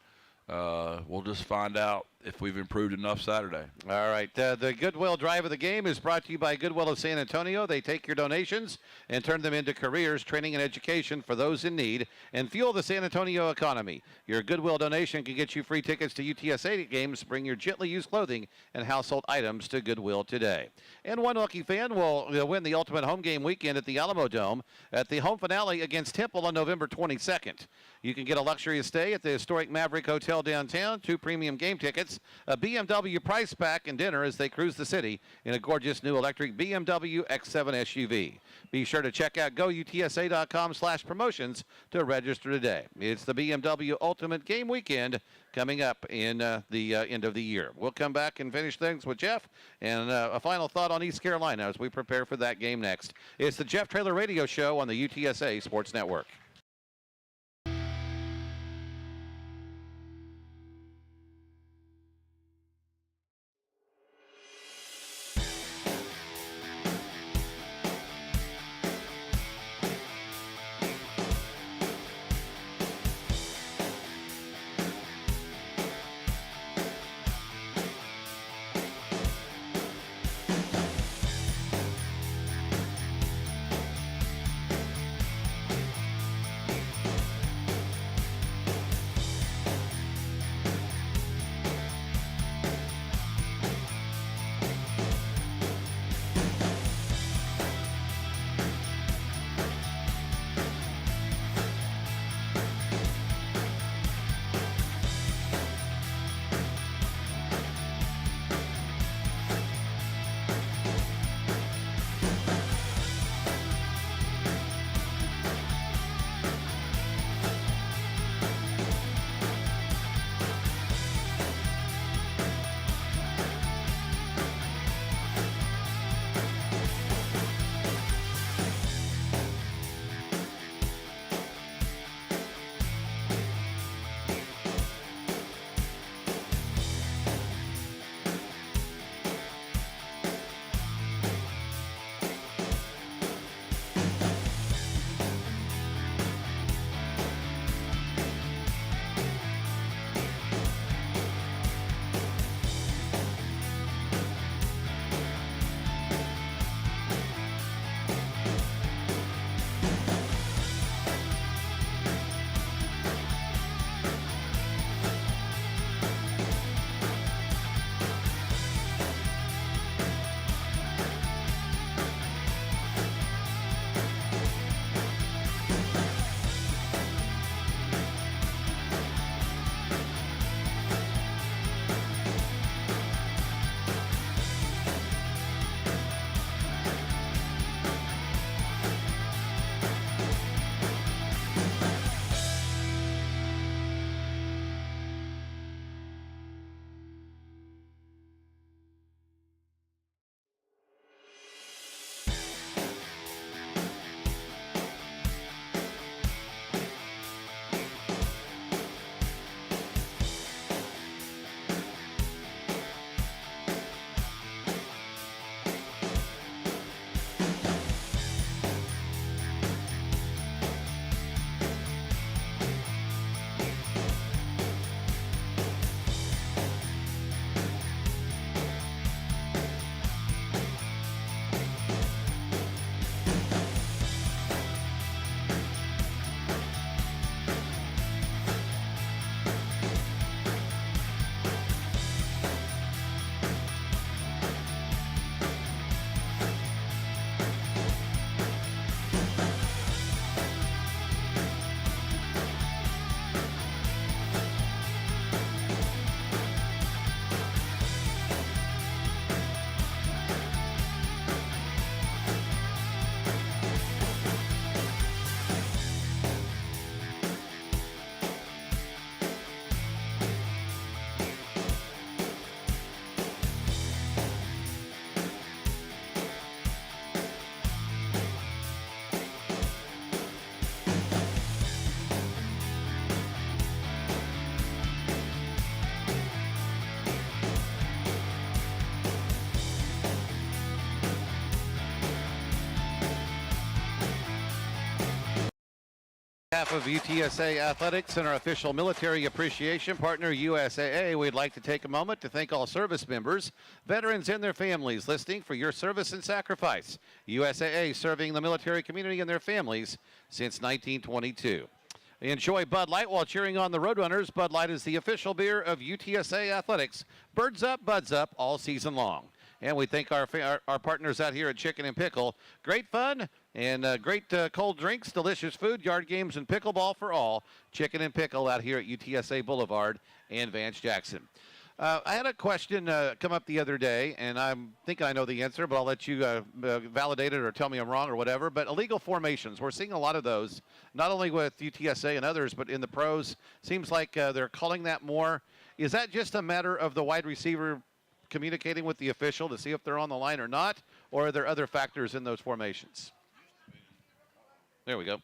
Speaker 3: We'll just find out if we've improved enough Saturday.
Speaker 2: All right. The Goodwill drive of the game is brought to you by Goodwill of San Antonio. They take your donations and turn them into careers, training, and education for those in need and fuel the San Antonio economy. Your Goodwill donation can get you free tickets to UTSA games. Bring your gently used clothing and household items to Goodwill today. And one lucky fan will win the ultimate home game weekend at the Alamo Dome at the home finale against Temple on November 22nd. You can get a luxurious stay at the historic Maverick Hotel downtown, 2 premium game tickets, a BMW prize pack, and dinner as they cruise the city in a gorgeous new electric BMW X7 SUV. Be sure to check out GoUTSA.com/promotions to register today. It's the BMW Ultimate Game Weekend coming up in the end of the year. We'll come back and finish things with Jeff and a final thought on East Carolina as we prepare for that game next. It's the Jeff Traylor Radio Show on the UTSA Sports Network. behalf of UTSA Athletics and our official military appreciation partner, USAA, we'd like to take a moment to thank all service members, veterans, and their families listening for your service and sacrifice. USAA serving the military community and their families since 1922. Enjoy Bud Light while cheering on the Roadrunners. Bud Light is the official beer of UTSA Athletics. Birds up, buds up all season long. And we thank our partners out here at Chicken and Pickle. Great fun and great cold drinks, delicious food, yard games, and pickleball for all. Chicken and Pickle out here at UTSA Boulevard and Vance Jackson. I had a question come up the other day, and I'm thinking I know the answer, but I'll let you validate it or tell me I'm wrong or whatever. But illegal formations, we're seeing a lot of those, not only with UTSA and others, but in the pros. Seems like they're calling that more. Is that just a matter of the wide receiver communicating with the official to see if they're on the line or not, or are there other factors in those formations? There we go.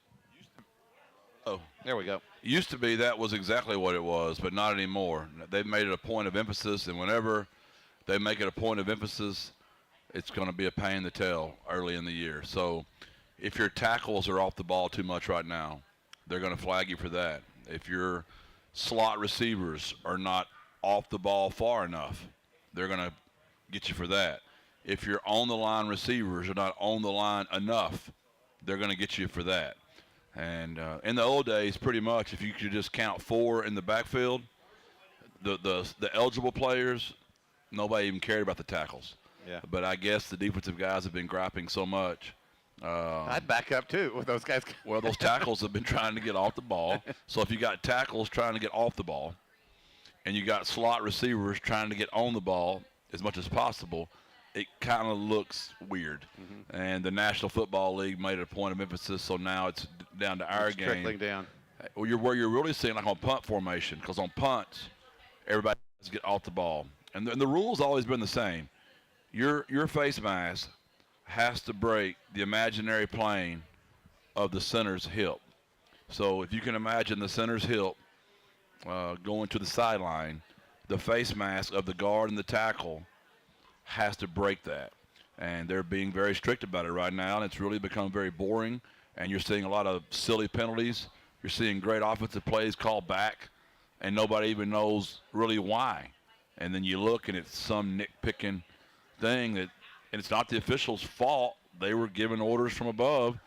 Speaker 3: Oh,
Speaker 2: there we go.
Speaker 3: Used to be that was exactly what it was, but not anymore. They've made it a point of emphasis, and whenever they make it a point of emphasis, it's going to be a pain in the tail early in the year. So if your tackles are off the ball too much right now, they're going to flag you for that. If your slot receivers are not off the ball far enough, they're going to get you for that. If your on-the-line receivers are not on the line enough, they're going to get you for that. And in the old days, pretty much, if you could just count 4 in the backfield, the eligible players, nobody even cared about the tackles.
Speaker 2: Yeah.
Speaker 3: But I guess the defensive guys have been griping so much.
Speaker 2: I'd back up, too, with those guys.
Speaker 3: Well, those tackles have been trying to get off the ball. So if you got tackles trying to get off the ball, and you got slot receivers trying to get on the ball as much as possible, it kind of looks weird. Mm-hmm. And the National Football League made it a point of emphasis, so now it's down to our game.
Speaker 2: Trickling down.
Speaker 3: Where you're really seeing like on punt formation, because on punts, everybody has to get off the ball. And the rule's always been the same. Your face mask has to break the imaginary plane of the center's hip. So if you can imagine the center's hip going to the sideline, the face mask of the guard and the tackle has to break that. And they're being very strict about it right now, and it's really become very boring, and you're seeing a lot of silly penalties. You're seeing great offensive plays called back, and nobody even knows really why. And then you look, and it's some nitpicking thing, and it's not the officials' fault. They were given orders from above,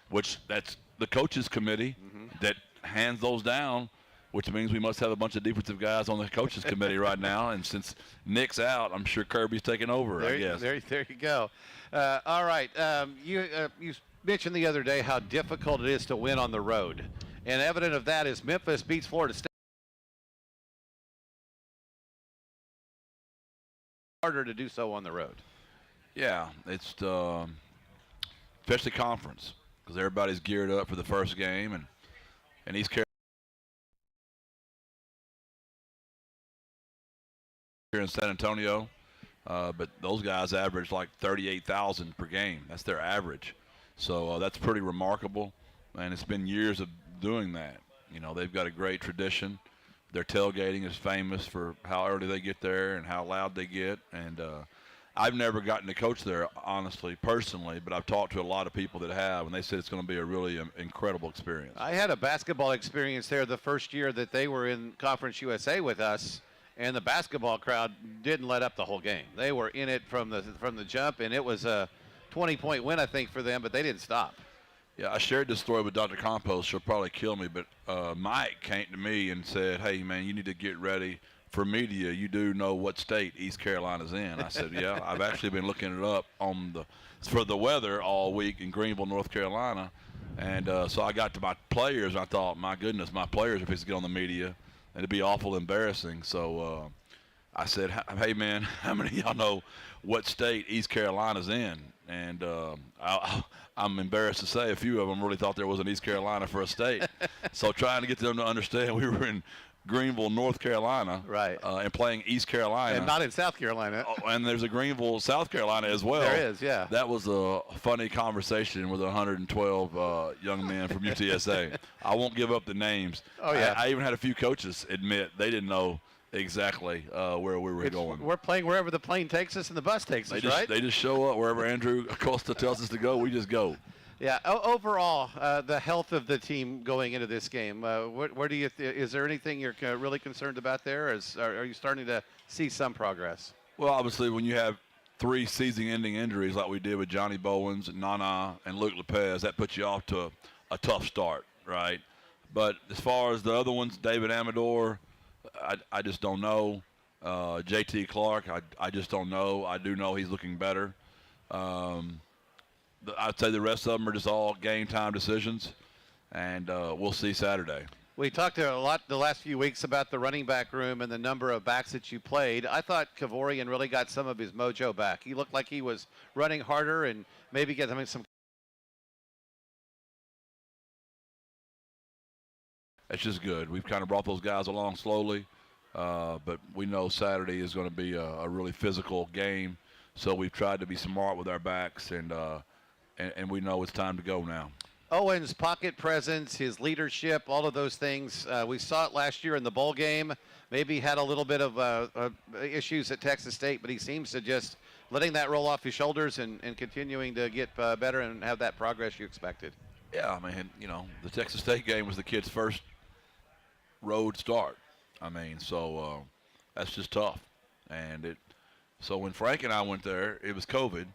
Speaker 3: which that's the coaches committee that hands those down, which means we must have a bunch of defensive guys on the coaches committee right now. And since Nick's out, I'm sure Kirby's taking over, I guess.
Speaker 2: There you go. All right. You mentioned the other day how difficult it is to win on the road. And evident of that is Memphis beats Florida State. Harder to do so on the road.
Speaker 3: Yeah, it's especially conference, because everybody's geared up for the first game. And East Carolina here in San Antonio, but those guys average like 38,000 per game. That's their average. So that's pretty remarkable, and it's been years of doing that. You know, they've got a great tradition. Their tailgating is famous for how early they get there and how loud they get. And I've never gotten to coach there, honestly, personally, but I've talked to a lot of people that have, and they said it's going to be a really incredible experience.
Speaker 2: I had a basketball experience there the first year that they were in Conference USA with us, and the basketball crowd didn't let up the whole game. They were in it from the jump, and it was a 20-point win, I think, for them, but they didn't stop.
Speaker 3: Yeah, I shared this story with Dr. Compost. She'll probably kill me, but Mike came to me and said, "Hey, man, you need to get ready for media. You do know what state East Carolina's in." I said, "Yeah, I've actually been looking it up for the weather all week in Greenville, North Carolina." And so I got to my players, and I thought, my goodness, my players are supposed to get on the media, and it'd be awful embarrassing. So I said, "Hey, man, how many of y'all know what state East Carolina's in?" And I'm embarrassed to say a few of them really thought there was an East Carolina for a state. So trying to get them to understand we were in Greenville, North Carolina,
Speaker 2: right,
Speaker 3: and playing East Carolina.
Speaker 2: And not in South Carolina.
Speaker 3: And there's a Greenville, South Carolina as well.
Speaker 2: There is, yeah.
Speaker 3: That was a funny conversation with 112 young men from UTSA. I won't give up the names.
Speaker 2: Oh, yeah.
Speaker 3: I even had a few coaches admit they didn't know exactly where we were going.
Speaker 2: We're playing wherever the plane takes us and the bus takes us, right?
Speaker 3: They just show up wherever Andrew Acosta tells us to go. We just go.
Speaker 2: Yeah. Overall, the health of the team going into this game. Where do you? Is there anything you're really concerned about there? Are you starting to see some progress?
Speaker 3: Well, obviously, when you have 3 season-ending injuries like we did with Johnny Bowens, Nana, and Luke Lopez, that puts you off to a tough start, right? But as far as the other ones, David Amador, I just don't know. J.T. Clark, I just don't know. I do know he's looking better. I'd say the rest of them are just all game time decisions, and we'll see Saturday.
Speaker 2: We talked a lot the last few weeks about the running back room and the number of backs that you played. I thought Kavorian really got some of his mojo back. He looked like he was running harder and maybe getting some.
Speaker 3: It's just good. We've kind of brought those guys along slowly, but we know Saturday is going to be a really physical game, so we've tried to be smart with our backs, and we know it's time to go now.
Speaker 2: Owen's pocket presence, his leadership, all of those things. We saw it last year in the bowl game. Maybe had a little bit of issues at Texas State, but he seems to just letting that roll off his shoulders and continuing to get better and have that progress you expected.
Speaker 3: Yeah, I mean, the Texas State game was the kid's first road start. I mean, so that's just tough. So when Frank and I went there, it was COVID,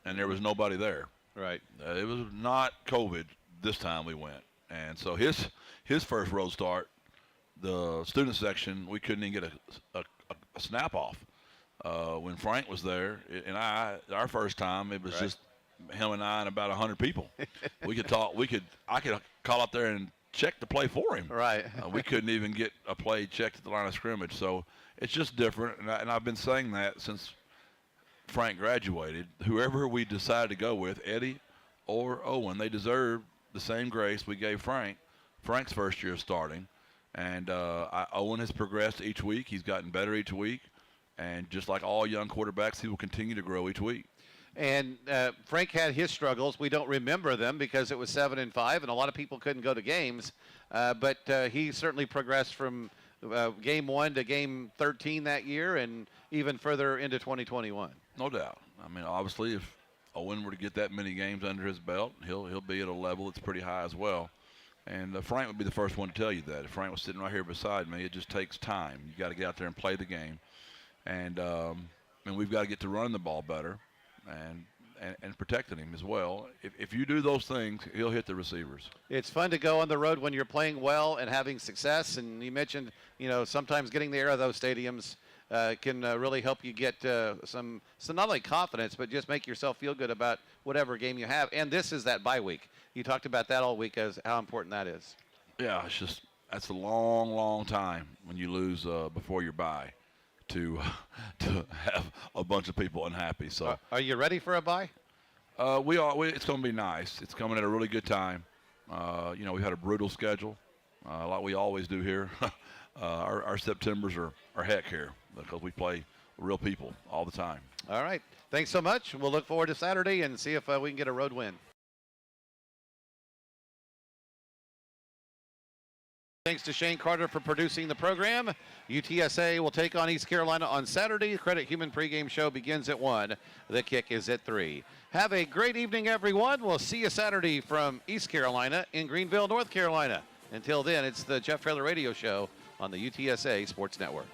Speaker 3: and there was nobody there.
Speaker 2: Right.
Speaker 3: It was not COVID this time we went. And so his first road start, the student section, we couldn't even get a snap off. When Frank was there, and our first time, it was
Speaker 2: right.
Speaker 3: Just him and I and about 100 people. We could talk. I could call up there and check the play for him.
Speaker 2: Right.
Speaker 3: We couldn't even get a play checked at the line of scrimmage. So it's just different. And I've been saying that since Frank graduated. Whoever we decided to go with, Eddie or Owen, they deserve the same grace we gave Frank's first year of starting. And Owen has progressed each week. He's gotten better each week. And just like all young quarterbacks, he will continue to grow each week.
Speaker 2: And Frank had his struggles. We don't remember them because it was 7-5, and a lot of people couldn't go to games. But he certainly progressed from game 1 to game 13 that year, and even further into 2021.
Speaker 3: No doubt. I mean, obviously, if Owen were to get that many games under his belt, he'll be at a level that's pretty high as well. And Frank would be the first one to tell you that. If Frank was sitting right here beside me, it just takes time. You got to get out there and play the game, and we've got to get to running the ball better, and protecting him as well. If you do those things, he'll hit the receivers. It's
Speaker 2: fun to go on the road when you're playing well and having success. And you mentioned, sometimes getting the air of those stadiums can really help you get some not only confidence, but just make yourself feel good about whatever game you have. And this is that bye week. You talked about that all week as how important that is.
Speaker 3: Yeah, that's a long, long time when you lose before your bye to have a bunch of people unhappy. So
Speaker 2: are you ready for a bye?
Speaker 3: We are. It's going to be nice. It's coming at a really good time. We had a brutal schedule, like we always do here. Our Septembers are heck here because we play real people all the time.
Speaker 2: All right. Thanks so much. We'll look forward to Saturday and see if we can get a road win. Thanks to Shane Carter for producing the program. UTSA will take on East Carolina on Saturday. Credit Human pregame show begins at 1. The kick is at 3. Have a great evening, everyone. We'll see you Saturday from East Carolina in Greenville, North Carolina. Until then, it's the Jeff Traylor Radio Show on the UTSA Sports Network.